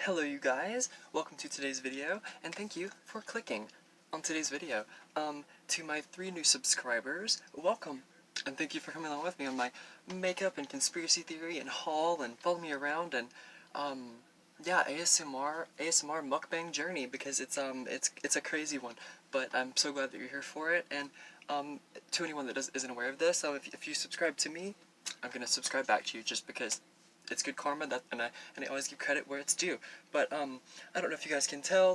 Hello you guys, welcome to today's video, and thank you for clicking on today's video. To my 3 new subscribers, welcome, and thank you for coming along with me on my makeup and conspiracy theory and haul and follow me around and, yeah, ASMR mukbang journey, because it's a crazy one, but I'm so glad that you're here for it. And, to anyone that isn't aware of this, if you subscribe to me, I'm gonna subscribe back to you just because it's good karma, and I always give credit where it's due. But I don't know if you guys can tell,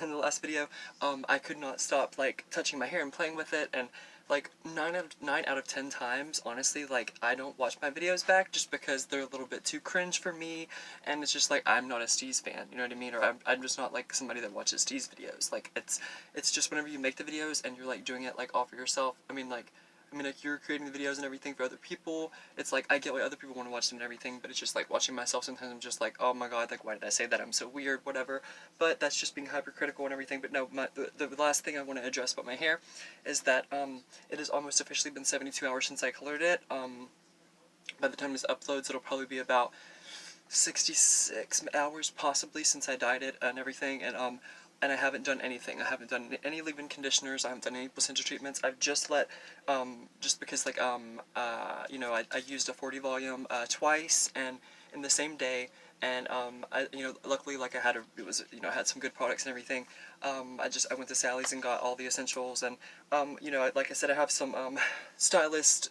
in the last video, I could not stop like touching my hair and playing with it, and like 9 out of 10 times, honestly, like I don't watch my videos back just because they're a little bit too cringe for me, and it's just like I'm not a Steez fan, you know what I mean? Or I'm just not like somebody that watches Steez videos. Like it's just whenever you make the videos and you're like doing it like all for yourself. Like you're creating the videos and everything for other people. It's like, I get why other people want to watch them and everything, but it's just like watching myself sometimes I'm just like, oh my god, like why did I say that? I'm so weird, whatever. But that's just being hypercritical and everything. But no, the last thing I want to address about my hair is that it has almost officially been 72 hours since I colored it. By the time this uploads, it'll probably be about 66 hours possibly since I dyed it and everything, and I haven't done anything. I haven't done any leave-in conditioners, I haven't done any placenta treatments. I've just let, just because like, you know, I used a 40 volume, twice, and in the same day, and, luckily, like, I had some good products and everything. I went to Sally's and got all the essentials, and, like I said, I have some, stylist,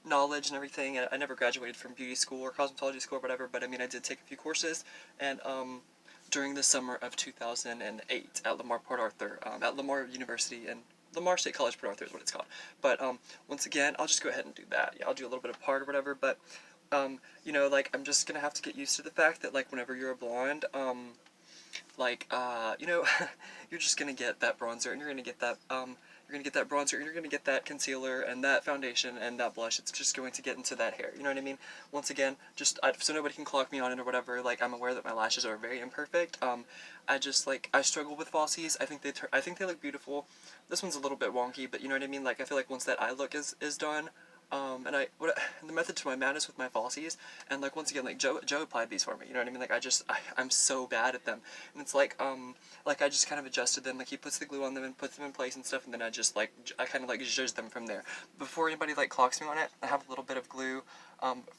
knowledge and everything. I never graduated from beauty school or cosmetology school or whatever, but I mean, I did take a few courses, and, during the summer of 2008 at Port Arthur, at Lamar University, and Lamar State College, Port Arthur is what it's called. But, once again, I'll just go ahead and do that. Yeah, I'll do a little bit of part or whatever, but, like, I'm just gonna have to get used to the fact that, like, whenever you're a blonde, you're just gonna get that bronzer, and you're gonna get that, bronzer, and you're gonna get that concealer, and that foundation, and that blush. It's just going to get into that hair, you know what I mean? Once again, so nobody can clock me on it or whatever, like, I'm aware that my lashes are very imperfect. I struggle with falsies. I think they look beautiful. This one's a little bit wonky, but you know what I mean? Like, I feel like once that eye look is done, and the method to my madness with my falsies, and like once again, like Joe applied these for me, you know what I mean? Like I'm so bad at them, and it's like I just kind of adjusted them, like he puts the glue on them and puts them in place and stuff, and then I kind of like zhuzh them from there. Before anybody like clocks me on it, I have a little bit of glue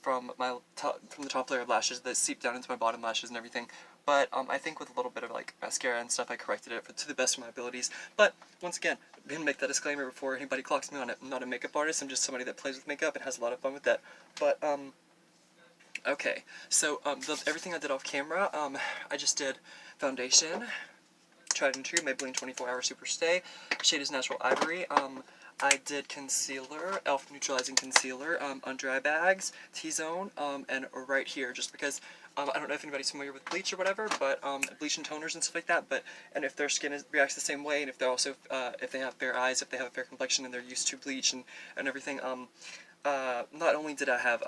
from the top layer of lashes that seep down into my bottom lashes and everything. But I think with a little bit of like mascara and stuff, I corrected it to the best of my abilities. But once again, I'm gonna make that disclaimer before anybody clocks me on it. I'm not a makeup artist. I'm just somebody that plays with makeup and has a lot of fun with that. But okay. So everything I did off camera, I just did foundation, tried and true, Maybelline 24 Hour Super Stay. Shade is Natural Ivory. I did concealer, e.l.f. Neutralizing Concealer, under eye bags, T-zone, and right here, just because, I don't know if anybody's familiar with bleach or whatever, but, bleach and toners and stuff like that, and if their skin reacts the same way, and if they're also, if they have fair eyes, if they have a fair complexion, and they're used to bleach and everything, not only did I have,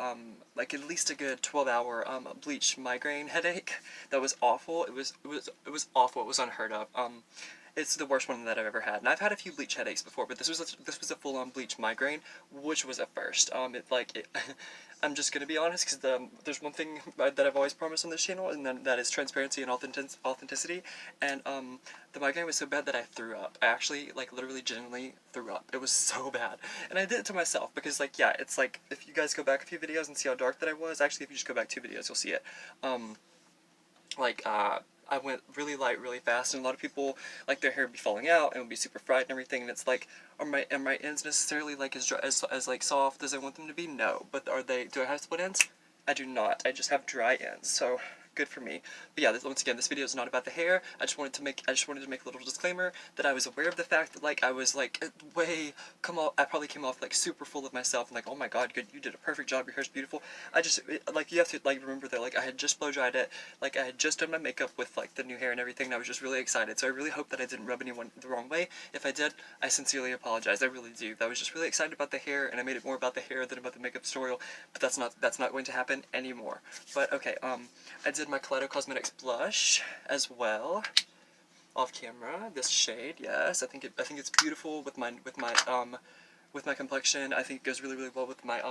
like, at least a good 12-hour, bleach migraine headache. That was awful. It was awful. It was unheard of. It's the worst one that I've ever had, and I've had a few bleach headaches before, but this was a full-on bleach migraine, which was a first. I'm just gonna be honest, because there's one thing that I've always promised on this channel, and then that is transparency and authenticity, and the migraine was so bad that I threw up. I actually, like, literally, genuinely threw up. It was so bad, and I did it to myself, because, like, yeah, it's like, if you guys go back a few videos and see how dark that I was, actually, if you just go back 2 videos, you'll see it. I went really light, really fast, and a lot of people, like, their hair would be falling out, and would be super fried and everything, and it's like, are my ends necessarily, like, as dry, as like, soft as I want them to be? No. But do I have split ends? I do not. I just have dry ends, so good for me. But yeah, once again, this video is not about the hair. I just wanted to make a little disclaimer that I was aware of the fact that, like, I was, like, I probably came off, like, super full of myself, and like, oh my god, good, you did a perfect job, your hair's beautiful. Like, you have to, like, remember that, like, I had just blow dried it, like, I had just done my makeup with, like, the new hair and everything, and I was just really excited, so I really hope that I didn't rub anyone the wrong way. If I did, I sincerely apologize, I really do. I was just really excited about the hair, and I made it more about the hair than about the makeup tutorial, but that's not going to happen anymore. But, okay, I did my Kaleido Cosmetics blush as well, off camera. This shade, yes, I think it's beautiful with my with my complexion. I think it goes really, really well with my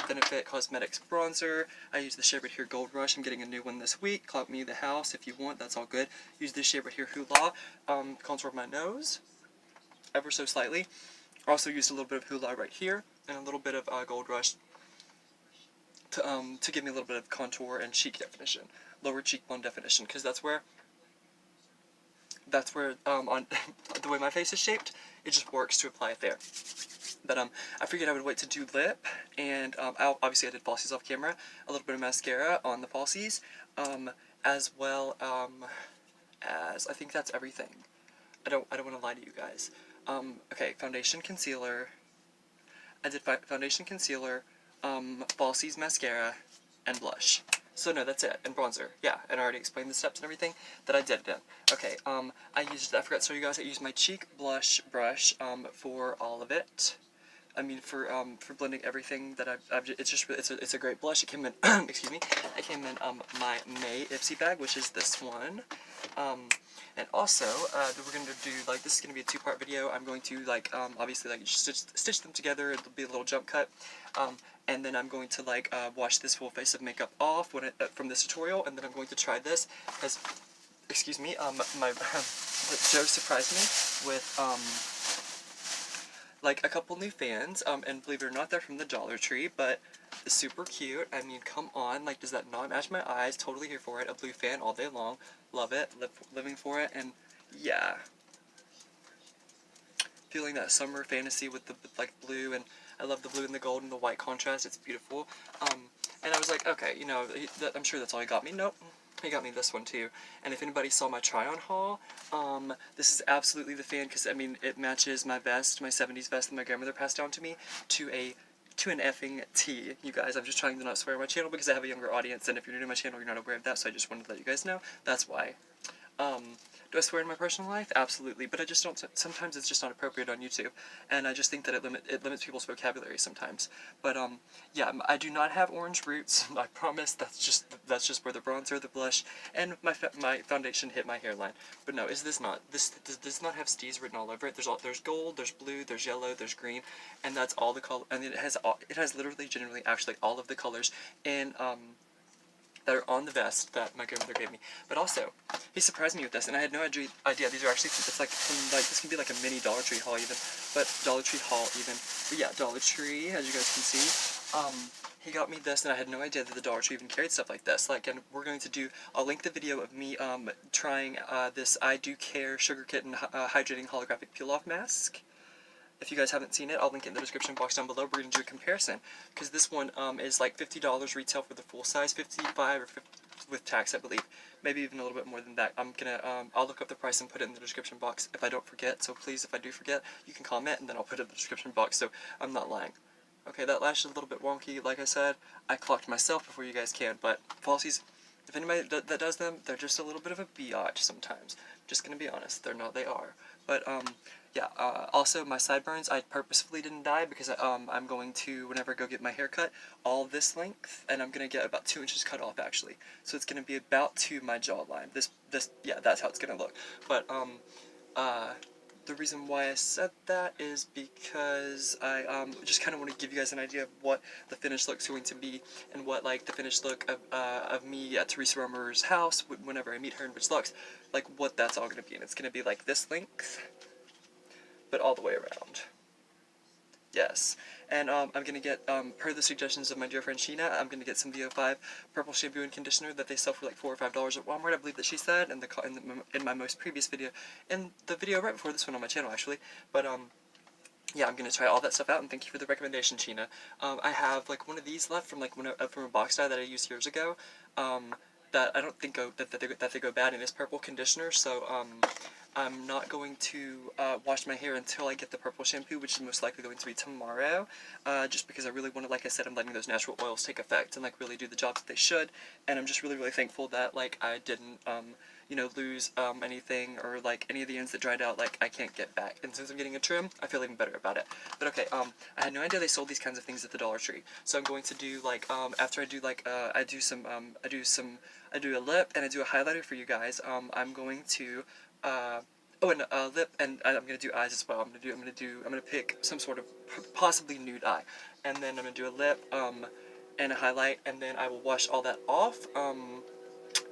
Benefit Cosmetics bronzer. I use the shade right here, Gold Rush. I'm getting a new one this week. Clout me the house if you want. That's all good. Use this shade right here, Hoola. Contour my nose ever so slightly. Also used a little bit of Hoola right here and a little bit of Gold Rush to give me a little bit of contour and cheek definition, lower cheekbone definition, because that's where on the way my face is shaped, it just works to apply it there. But I figured I would wait to do lip, and obviously I did falsies off camera, a little bit of mascara on the falsies, as well as I think that's everything. I don't want to lie to you guys. Okay, foundation, concealer. I did foundation, concealer, falsies, mascara, and blush. So no, that's it, and bronzer, yeah, and I already explained the steps and everything that I did it in. Okay, I forgot to show you guys, I used my cheek blush brush, for all of it. I mean, for blending everything that it's a great blush. It came in, excuse me, it came in, my May Ipsy bag, which is this one. And also, we're going to do, like, this is going to be a two-part video. I'm going to, like, obviously, like, stitch them together. It'll be a little jump cut. And then I'm going to, like, wash this full face of makeup off from this tutorial, and then I'm going to try this, because, excuse me, Joe surprised me with, like, a couple new fans, and believe it or not, they're from the Dollar Tree, but super cute. I mean, come on, like, does that not match my eyes? Totally here for it. A blue fan all day long. Love it. Living for it, and yeah. Feeling that summer fantasy with the, like, blue, and I love the blue and the gold and the white contrast. It's beautiful. And I was like, okay, you know, I'm sure that's all he got me. Nope. He got me this one too. And if anybody saw my try-on haul, this is absolutely the fan, because, I mean, it matches my vest, my 70s vest that my grandmother passed down to me, to an effing T, you guys. I'm just trying to not swear on my channel because I have a younger audience, and if you're new to my channel, you're not aware of that, so I just wanted to let you guys know. That's why. Do I swear in my personal life? Absolutely, but I just don't. Sometimes it's just not appropriate on YouTube, and I just think that it limits people's vocabulary sometimes. But yeah, I do not have orange roots. I promise. That's just where the bronzer, the blush, and my foundation hit my hairline. But no, this does not have steez written all over it. There's gold, there's blue, there's yellow, there's green, and that's all the color. And it has literally, genuinely, actually all of the colors in that are on the vest that my grandmother gave me. But also, he surprised me with this, and I had no idea. These are actually, it's like, this can be like a mini Dollar Tree haul even, but Dollar Tree haul even. But yeah, Dollar Tree, as you guys can see, he got me this, and I had no idea that the Dollar Tree even carried stuff like this. Like, and we're going to do, I'll link the video of me, trying, this I Do Care Sugar Kitten Hydrating Holographic Peel-Off Mask. If you guys haven't seen it, I'll link it in the description box down below. We're going to do a comparison, because this one is like $50 retail for the full size, $55 or $50 with tax, I believe. Maybe even a little bit more than that. I'll look up the price and put it in the description box if I don't forget. So please, if I do forget, you can comment, and then I'll put it in the description box, so I'm not lying. Okay, that lash is a little bit wonky. Like I said, I clocked myself before you guys can, but falsies, if anybody that does them, they're just a little bit of a biatch sometimes. Just gonna be honest, they're not, they are. But, yeah, also my sideburns, I purposefully didn't dye because I'm going to, whenever I go get my hair cut, all this length, and I'm going to get about 2 inches cut off, actually. So it's going to be about to my jawline. Yeah, that's how it's going to look. But, the reason why I said that is because I just kind of want to give you guys an idea of what the finished look's going to be, and what, like, the finished look of me at Teresa Romer's house whenever I meet her in Rich Lux, like, what that's all going to be. And it's going to be like this length, but all the way around. Yes. And I'm going to get, per the suggestions of my dear friend Sheena, I'm going to get some VO5 purple shampoo and conditioner that they sell for like $4 or $5 at Walmart, I believe that she said, in my most previous video, in the video right before this one on my channel, actually. But, yeah, I'm going to try all that stuff out, and thank you for the recommendation, Sheena. I have, like, one of these left from, like, from a box dye that I used years ago, that I don't think that they go bad in this purple conditioner, so, I'm not going to wash my hair until I get the purple shampoo, which is most likely going to be tomorrow, just because I really want to, like I said, I'm letting those natural oils take effect and, like, really do the job that they should, and I'm just really, really thankful that, like, I didn't, you know, lose anything, or, like, any of the ends that dried out, like, I can't get back, and since I'm getting a trim, I feel even better about it. But okay, I had no idea they sold these kinds of things at the Dollar Tree, so I'm going to do, like, after I do, like, I do a lip, and I do a highlighter for you guys, I'm going to, Oh, and lip, and I'm gonna do eyes as well. I'm gonna pick some sort of possibly nude eye, and then I'm gonna do a lip, and a highlight, and then I will wash all that off.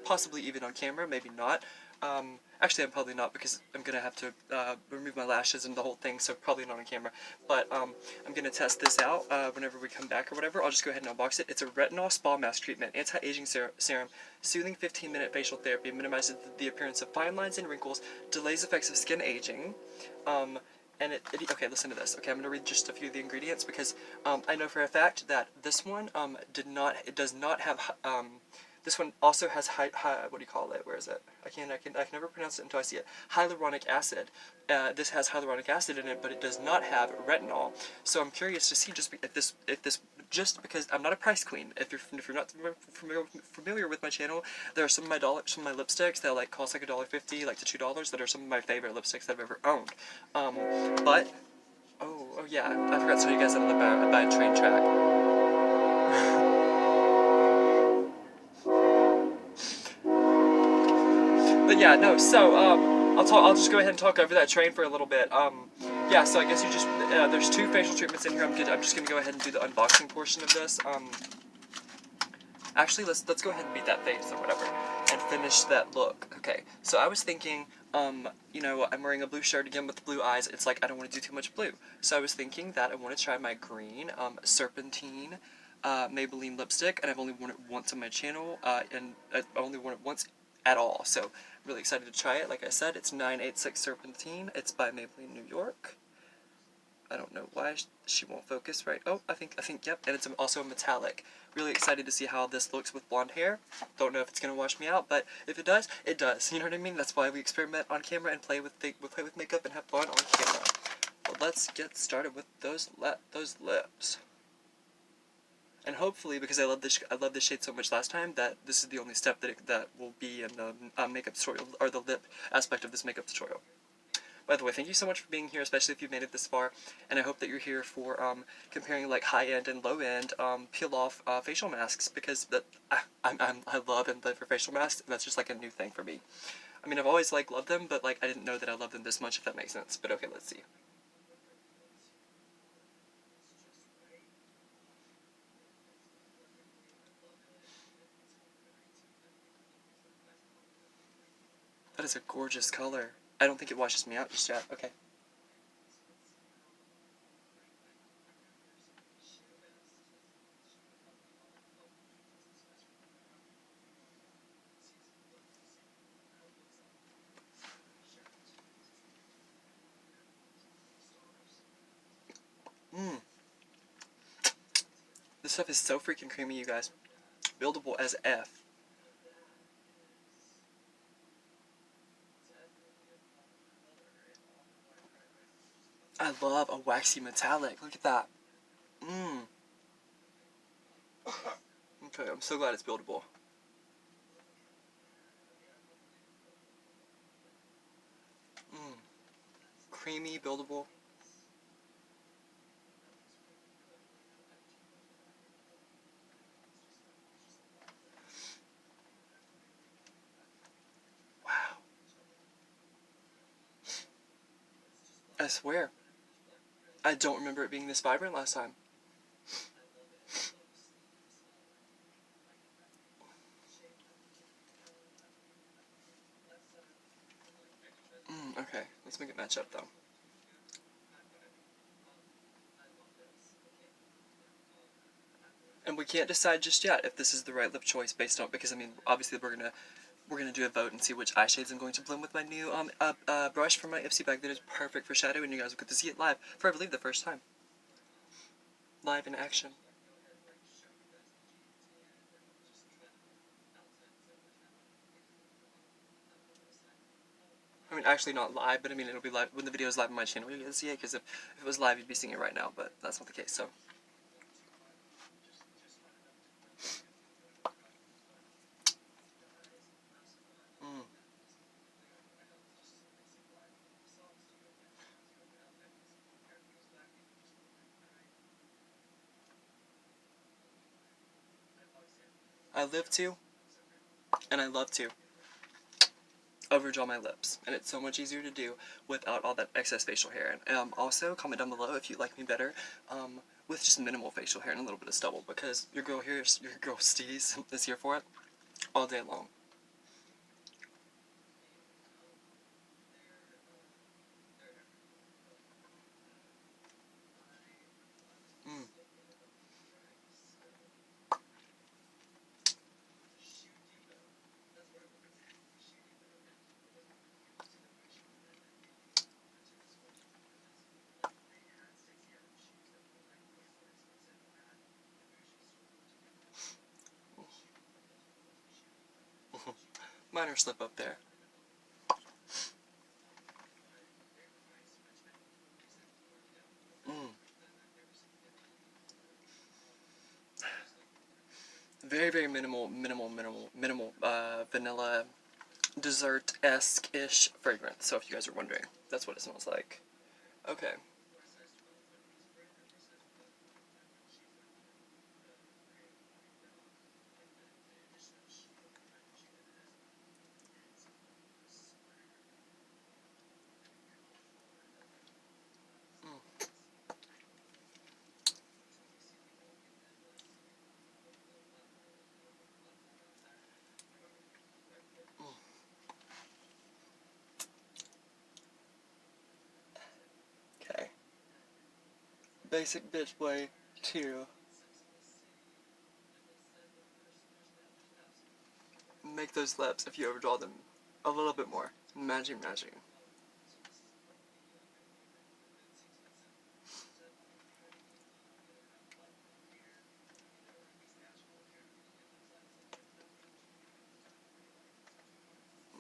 Possibly even on camera, maybe not. Actually, I'm probably not because I'm gonna have to remove my lashes and the whole thing, so probably not on camera. But I'm gonna test this out whenever we come back or whatever. I'll just go ahead and unbox it. It's a retinol spa mask treatment, anti-aging serum, soothing 15-minute facial therapy, minimizes the appearance of fine lines and wrinkles, delays effects of skin aging. And okay, listen to this. Okay, I'm gonna read just a few of the ingredients because I know for a fact that this one does not have this one also has what do you call it? Where is it? I can never pronounce it until I see it. Hyaluronic acid. This has hyaluronic acid in it, but it does not have retinol. So I'm curious to see if this just because I'm not a price queen. If you're not familiar with my channel, there are some of my lipsticks that like cost like $1.50, like to $2. That are some of my favorite lipsticks that I've ever owned. But oh yeah, I forgot to tell you guys that I live by a train track. But yeah, no. So I'll just go ahead and talk over that train for a little bit. Yeah. So I guess you just there's 2 facial treatments in here. I'm just gonna go ahead and do the unboxing portion of this. Actually, let's go ahead and beat that face or whatever, and finish that look. Okay. So I was thinking, you know, I'm wearing a blue shirt again with blue eyes. It's like I don't want to do too much blue. So I was thinking that I want to try my green serpentine Maybelline lipstick, and I've only worn it once on my channel, and I've only worn it once at all. So I'm really excited to try it. Like I said, it's 986 Serpentine. It's by Maybelline New York. I don't know why she won't focus right. Oh, I think, yep. And it's also a metallic. Really excited to see how this looks with blonde hair. Don't know if it's going to wash me out, but if it does, it does. You know what I mean? That's why we experiment on camera and play with makeup and have fun on camera. But let's get started with those lips. And hopefully, because I love this shade so much last time, that this is the only step that will be in the makeup tutorial, or the lip aspect of this makeup tutorial. By the way, thank you so much for being here, especially if you've made it this far, and I hope that you're here for comparing like high-end and low-end peel-off facial masks, because I love and live for facial masks, and that's just like a new thing for me. I mean, I've always like loved them, but like I didn't know that I loved them this much, if that makes sense. But okay, let's see. That is a gorgeous color. I don't think it washes me out just yet. Okay. Mmm. This stuff is so freaking creamy, you guys. Buildable as F. I love a waxy metallic. Look at that. Mmm. Okay, I'm so glad it's buildable. Mmm. Creamy, buildable. Wow. I swear. I don't remember it being this vibrant last time. Okay. Let's make it match up, though. And we can't decide just yet if this is the right lip choice based on, because I mean, obviously we're gonna do a vote and see which eye shades I'm going to blend with my new brush from my Ipsy bag that is perfect for shadow, and you guys will get to see it live for, I believe, the first time. Live in action. I mean, actually not live, but I mean it'll be live when the video is live on my channel. You guys see it, because if it was live, you'd be seeing it right now, but that's not the case. So. Mm. I live to, and I love to. overdraw my lips, and it's so much easier to do without all that excess facial hair. And also, comment down below if you like me better with just minimal facial hair and a little bit of stubble, because your girl Steez is here for it all day long. Mm. Minor slip up there. Mm. Very, very minimal vanilla dessert-esque-ish fragrance. So if you guys are wondering, that's what it smells like. Okay. Mm. Okay. Basic bitch way to make those lips, if you overdraw them a little bit more. Magic.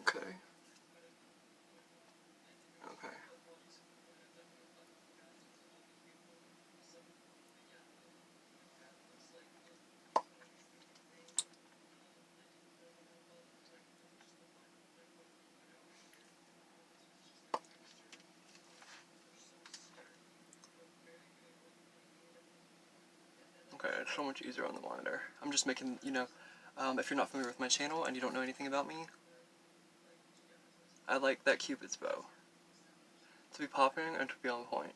Okay. Okay. Okay, it's so much easier on the monitor. I'm just making, if you're not familiar with my channel and you don't know anything about me, I like that Cupid's bow. To be popping and to be on point.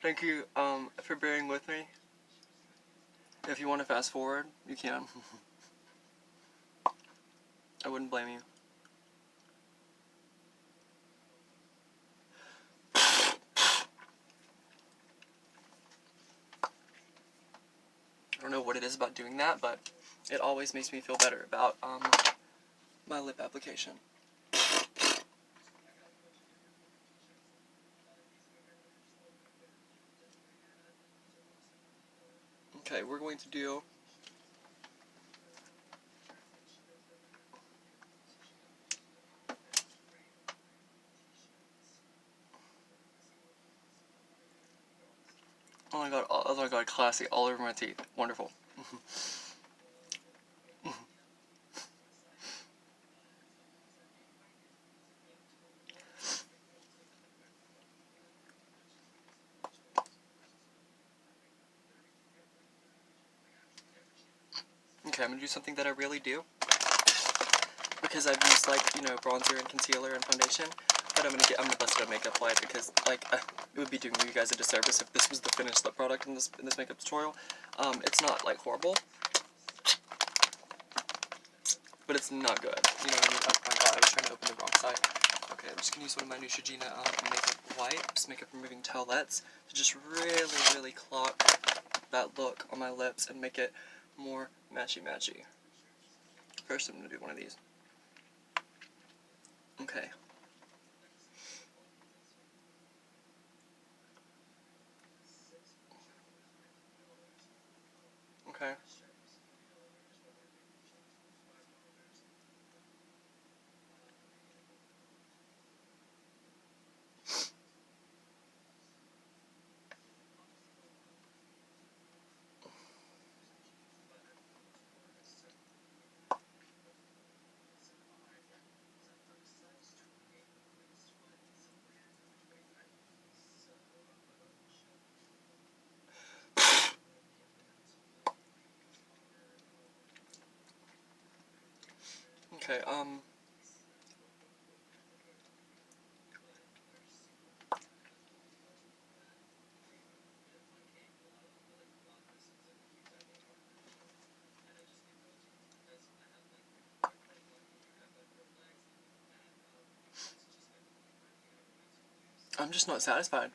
Thank you, for bearing with me. If you want to fast forward, you can. I wouldn't blame you. I don't know what it is about doing that, but it always makes me feel better about, my lip application. Okay, we're going to do oh my god, classy, all over my teeth. Wonderful. Okay, I'm gonna do something that I really do, because I've used, like, bronzer and concealer and foundation, but I'm gonna bust it on makeup light, because, like, it would be doing you guys a disservice if this was the finished lip product in this makeup tutorial. It's not, like, horrible, but it's not good. You know what I mean? Oh my god, I was trying to open the wrong side. Okay, I'm just gonna use one of my Neutrogena makeup wipes, makeup removing towelettes, to just really clock that look on my lips and make it more matchy. First, I'm gonna do one of these. Okay. Okay. Okay, I'm just not satisfied.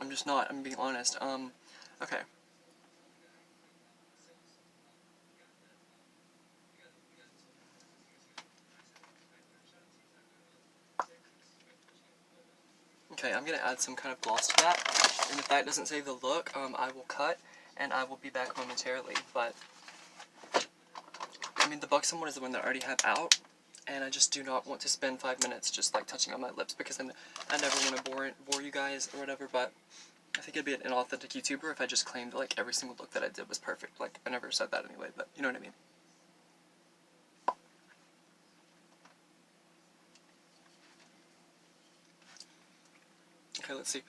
I'm just not, I'm being honest. Okay. Okay, I'm gonna add some kind of gloss to that, and if that doesn't save the look, I will cut, and I will be back momentarily, but, I mean, the Buxom one is the one that I already have out, and I just do not want to spend 5 minutes just, like, touching on my lips, because I never want to bore you guys, or whatever, but I think I'd be an authentic YouTuber if I just claimed, like, every single look that I did was perfect. Like, I never said that anyway, but you know what I mean. Okay, let's see.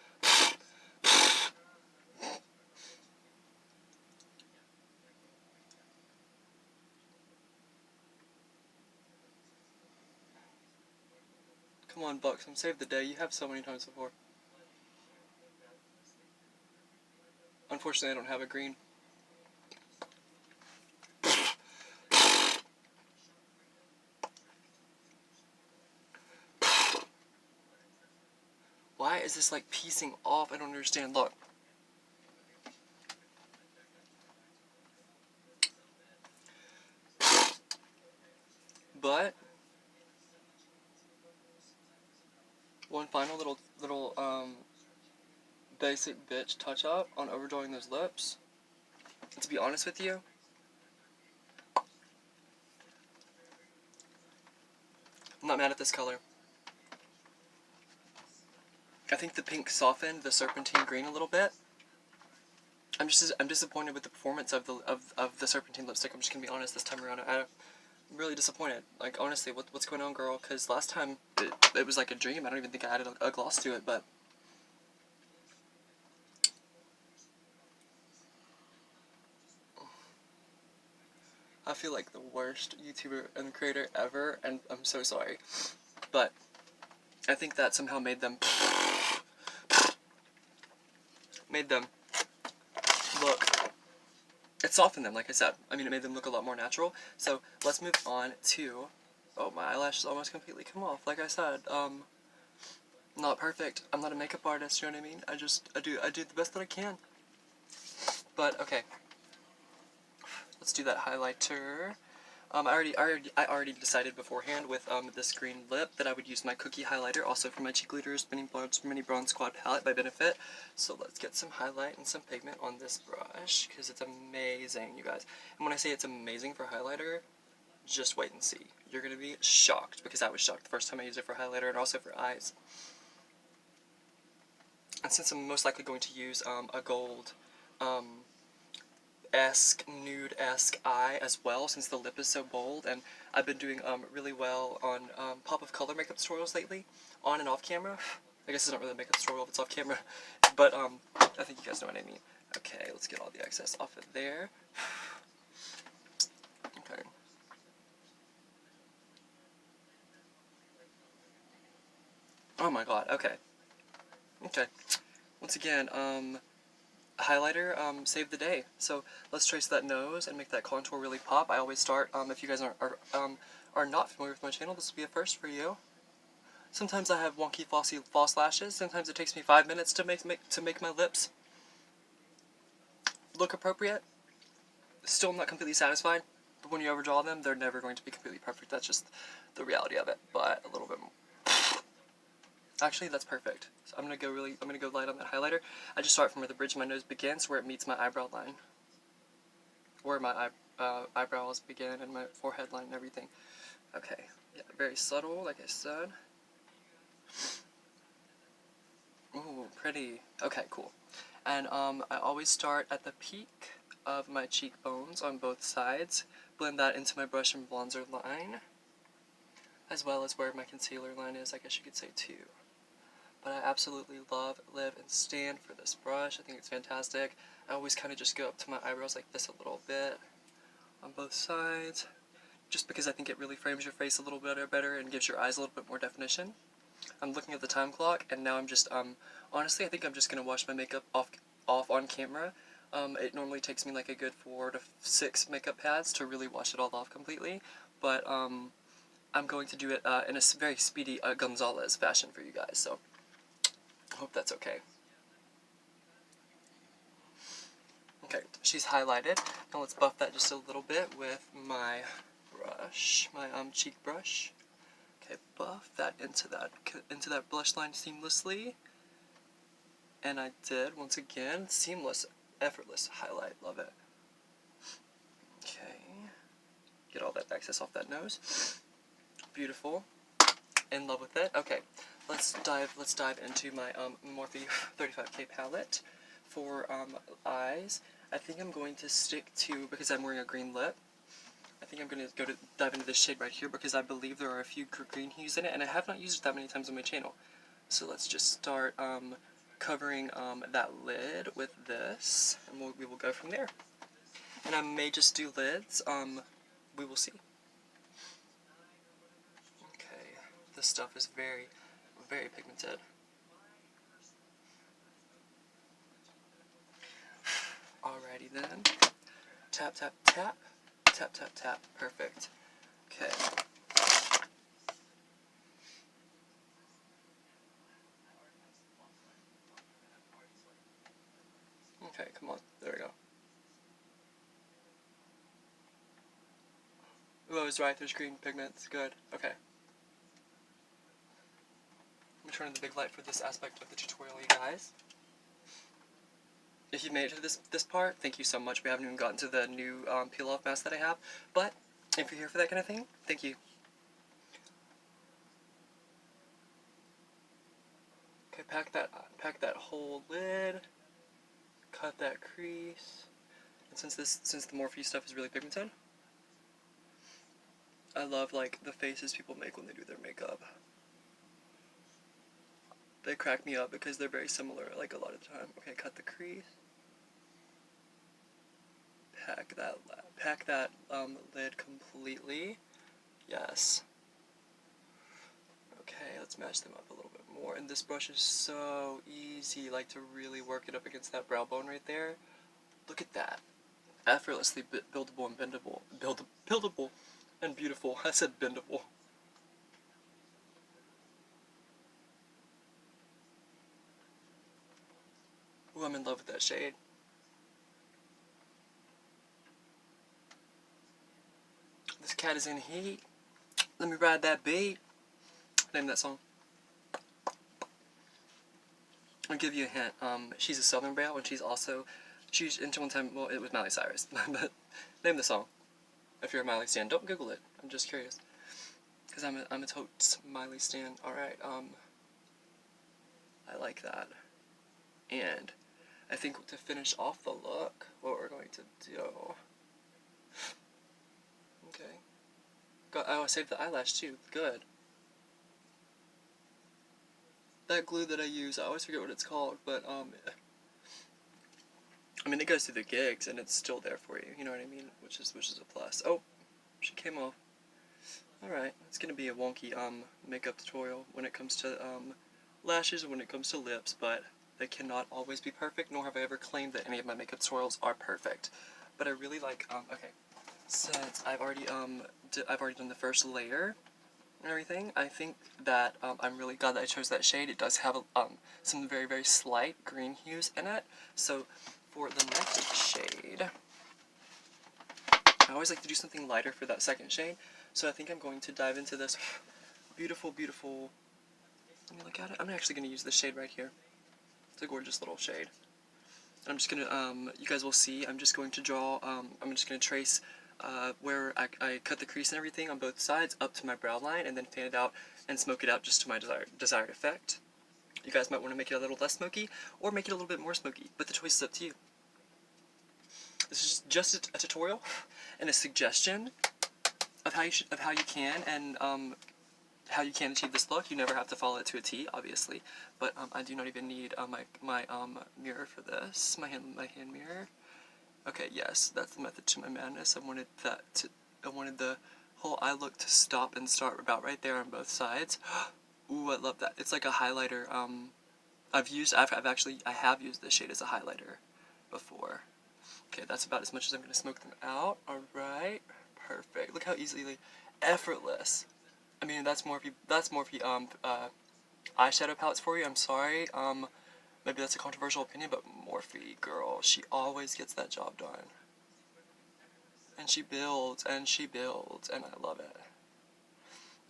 Come on, Buxom, save the day. You have so many times before. Unfortunately, I don't have a green. Why is this, like, piecing off? I don't understand. Look. But one final little basic bitch touch up on overdrawing those lips. And to be honest with you, I'm not mad at this color. I think the pink softened the serpentine green a little bit. I'm disappointed with the performance of the serpentine lipstick. I'm just gonna be honest this time around. I'm really disappointed. Like, honestly, what's going on, girl? Because last time it was like a dream. I don't even think I added a gloss to it, but I feel like the worst YouTuber and creator ever, and I'm so sorry. But I think that somehow made them look. It softened them, like I said. I mean, it made them look a lot more natural. So let's move on to. Oh, my eyelashes almost completely come off. Like I said, not perfect. I'm not a makeup artist. You know what I mean? I do the best that I can. But okay, let's do that highlighter. I already decided beforehand with this green lip that I would use my cookie highlighter also for my cheek leaders mini bronze squad palette by Benefit. So let's get some highlight and some pigment on this brush because it's amazing, you guys. And when I say it's amazing for highlighter, just wait and see. You're gonna be shocked because I was shocked the first time I used it for highlighter and also for eyes. And since I'm most likely going to use a gold nude-esque eye as well, since the lip is so bold, and I've been doing really well on pop of color makeup tutorials lately, on and off camera. I guess it's not really a makeup tutorial if it's off camera, but I think you guys know what I mean. Okay, let's get all the excess off of there. Okay. Oh my god, okay. Okay. Once again, highlighter saved the day. So let's trace that nose and make that contour really pop. I always start, if you guys are not familiar with my channel, this will be a first for you. Sometimes I have wonky false lashes. Sometimes it takes me 5 minutes to make my lips look appropriate. Still not completely satisfied, but when you overdraw them, they're never going to be completely perfect. That's just the reality of it, but a little bit more. Actually, that's perfect. So I'm gonna go light on that highlighter. I just start from where the bridge of my nose begins, where it meets my eyebrow line. Where my eyebrows begin and my forehead line and everything. Okay, yeah, very subtle, like I said. Ooh, pretty. Okay, cool. And I always start at the peak of my cheekbones on both sides, blend that into my brush and bronzer line, as well as where my concealer line is, I guess you could say too. But I absolutely love, live, and stand for this brush. I think it's fantastic. I always kind of just go up to my eyebrows like this a little bit on both sides, just because I think it really frames your face a little bit better and gives your eyes a little bit more definition. I'm looking at the time clock, and now I'm just, honestly, I think I'm just going to wash my makeup off on camera. It normally takes me like a good 4 to 6 makeup pads to really wash it all off completely, but I'm going to do it in a very speedy Gonzalez fashion for you guys, so I hope that's okay. Okay, she's highlighted. Now let's buff that just a little bit with my brush, my cheek brush. Okay, buff that into that blush line seamlessly. And I did, once again, seamless, effortless highlight. Love it. Okay, get all that excess off that nose. Beautiful. In love with it. Okay, let's dive into my Morphe 35K palette for eyes. I think I'm going to stick to, because I'm wearing a green lip, I think I'm going to dive into this shade right here because I believe there are a few green hues in it, and I have not used it that many times on my channel. So let's just start covering that lid with this, and we will go from there. And I may just do lids, we will see. Okay, this stuff is very, very pigmented. Alrighty then. Tap, tap, tap. Tap, tap, tap. Perfect. Okay. Okay, come on. There we go. Ooh, I was right. There's green pigments. Good. Okay. I'm turning the big light for this aspect of the tutorial, you guys. If you made it to this part, thank you so much. We haven't even gotten to the new peel-off mask that I have, but if you're here for that kind of thing, thank you. Okay, pack that whole lid, cut that crease, and since the Morphe stuff is really pigmented, I love like the faces people make when they do their makeup. They crack me up because they're very similar, like a lot of the time. Okay, cut the crease. Pack that lid completely. Yes. Okay, let's match them up a little bit more. And this brush is so easy, like to really work it up against that brow bone right there. Look at that. Effortlessly buildable and bendable. Buildable and beautiful. I said bendable. Ooh, I'm in love with that shade. This cat is in heat. Let me ride that beat. Name that song. I'll give you a hint. She's a Southern belle, and she's into one time. Well, it was Miley Cyrus, but name the song. If you're a Miley stan, don't Google it. I'm just curious, because I'm a totes Miley stan. All right. I like that, and I think to finish off the look, what we're going to do. Okay. Oh, I saved the eyelash too. Good. That glue that I use, I always forget what it's called, but I mean, it goes through the gigs and it's still there for you. You know what I mean? Which is a plus. Oh, she came off. All right, it's gonna be a wonky makeup tutorial when it comes to lashes and when it comes to lips, but they cannot always be perfect. Nor have I ever claimed that any of my makeup tutorials are perfect. But I really like okay, since I've already done the first layer and everything, I think that I'm really glad that I chose that shade. It does have some very, very slight green hues in it. So for the next shade, I always like to do something lighter for that second shade. So I think I'm going to dive into this beautiful, beautiful, let me look at it. I'm actually going to use this shade right here. It's a gorgeous little shade. And I'm just going to, you guys will see, I'm just going to draw, I'm just going to trace where I cut the crease and everything on both sides up to my brow line, and then fan it out and smoke it out just to my desired effect. You guys might want to make it a little less smoky, or make it a little bit more smoky, but the choice is up to you. This is just a tutorial and a suggestion of how you can and how you can achieve this look. You never have to follow it to a T, obviously, but I do not even need my mirror for this, my hand mirror. Okay, yes, that's the method to my madness. I wanted the whole eye look to stop and start about right there on both sides. Ooh, I love that. It's like a highlighter. I have used this shade as a highlighter before. Okay, that's about as much as I'm gonna smoke them out. All right, perfect. Look how easily, effortless. I mean, that's Morphe eyeshadow palettes for you. I'm sorry. Maybe that's a controversial opinion, but Morphe, girl, she always gets that job done. And she builds, and she builds, and I love it.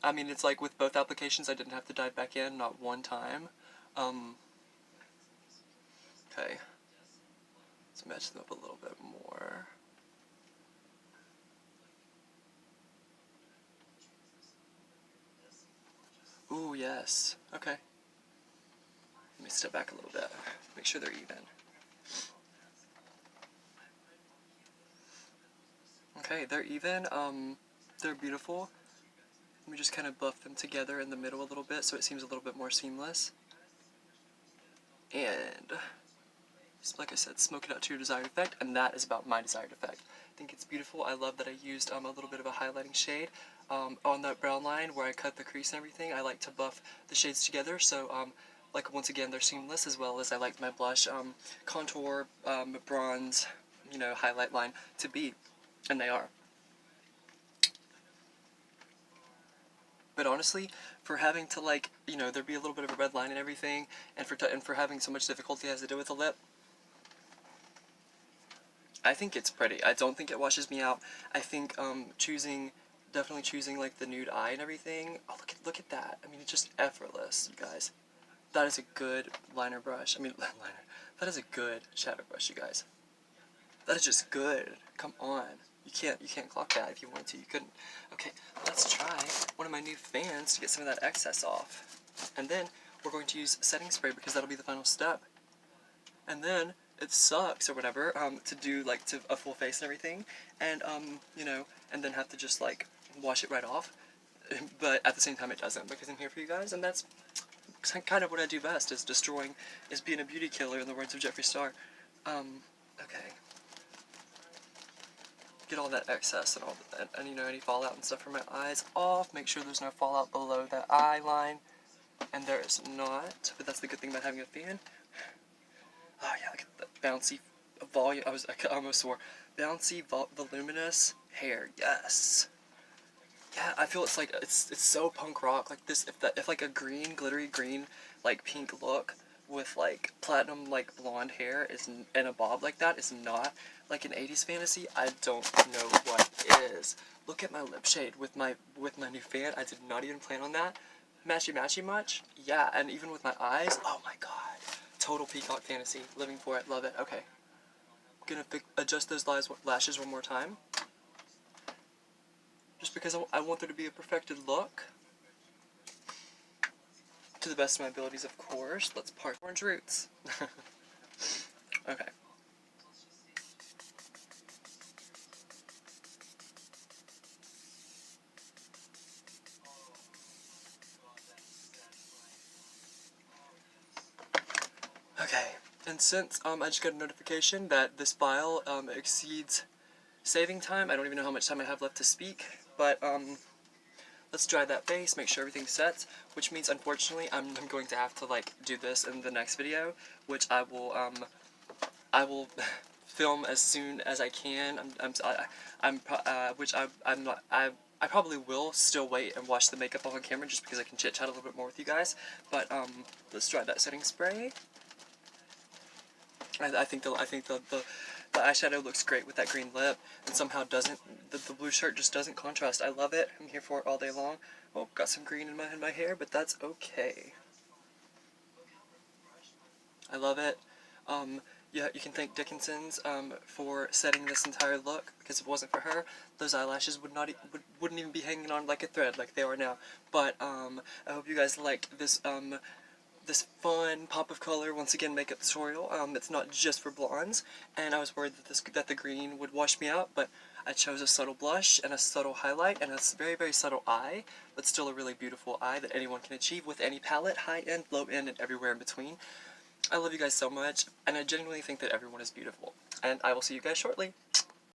I mean, it's like with both applications, I didn't have to dive back in, not one time. Okay. Let's match them up a little bit more. Ooh, yes. Okay. Let me step back a little bit. Make sure they're even. Okay, they're even. They're beautiful. Let me just kind of buff them together in the middle a little bit so it seems a little bit more seamless. And, like I said, smoke it out to your desired effect, and that is about my desired effect. I think it's beautiful. I love that I used a little bit of a highlighting shade on that brown line where I cut the crease and everything. I like to buff the shades together, so like once again they're seamless, as well as I like my blush contour bronze, highlight line to be, and they are. But honestly, for having to there be a little bit of a red line and everything, and for having so much difficulty as to do with the lip, I think it's pretty. I don't think it washes me out. I think definitely choosing like the nude eye and everything. Oh, look at that. I mean, it's just effortless, you guys. That is a good liner brush. I mean, liner. That is a good shadow brush, you guys. That is just good. Come on. You can't clock that if you wanted to. You couldn't. Okay, let's try one of my new fans to get some of that excess off. And then we're going to use setting spray because that'll be the final step. And then it sucks or whatever to do to a full face and everything, and and then have to just wash it right off. But at the same time, it doesn't, because I'm here for you guys, and that's kind of what I do best, is being a beauty killer, in the words of Jeffree Star. Okay. Get all that excess and any fallout and stuff from my eyes off. Make sure there's no fallout below that eye line, and there is not. But that's the good thing about having a fan. Oh yeah, look at that bouncy volume. I almost swore. Bouncy, voluminous hair. Yes. Yeah, I feel it's so punk rock. Like this, if like a green, glittery green, pink look with platinum blonde hair and a bob like that is not like an 80s fantasy, I don't know what is. Look at my lip shade with my new fan. I did not even plan on that. Matchy much? Yeah, and even with my eyes, oh my god. Total peacock fantasy. Living for it. Love it. Okay. I'm gonna adjust those lashes one more time. Just because I want there to be a perfected look. To the best of my abilities, of course. Let's part orange roots. Okay. Okay. And since I just got a notification that this file exceeds saving time, I don't even know how much time I have left to speak, but let's dry that base, make sure everything's set, which means unfortunately I'm going to have to do this in the next video, which I will film as soon as I can. I probably will still wait and watch the makeup off on camera just because I can chit chat a little bit more with you guys. But let's try that setting spray. I think the eyeshadow looks great with that green lip, and somehow doesn't. The blue shirt just doesn't contrast. I love it. I'm here for it all day long. Oh, got some green in my hair, but that's okay. I love it. Yeah, you can thank Dickinson's for setting this entire look, because if it wasn't for her, those eyelashes wouldn't even be hanging on like a thread like they are now. But I hope you guys like this this fun pop of color, once again, makeup tutorial. It's not just for blondes, and I was worried that the green would wash me out, but I chose a subtle blush and a subtle highlight and a very, very subtle eye, but still a really beautiful eye that anyone can achieve with any palette, high-end, low-end, and everywhere in between. I love you guys so much, and I genuinely think that everyone is beautiful. And I will see you guys shortly.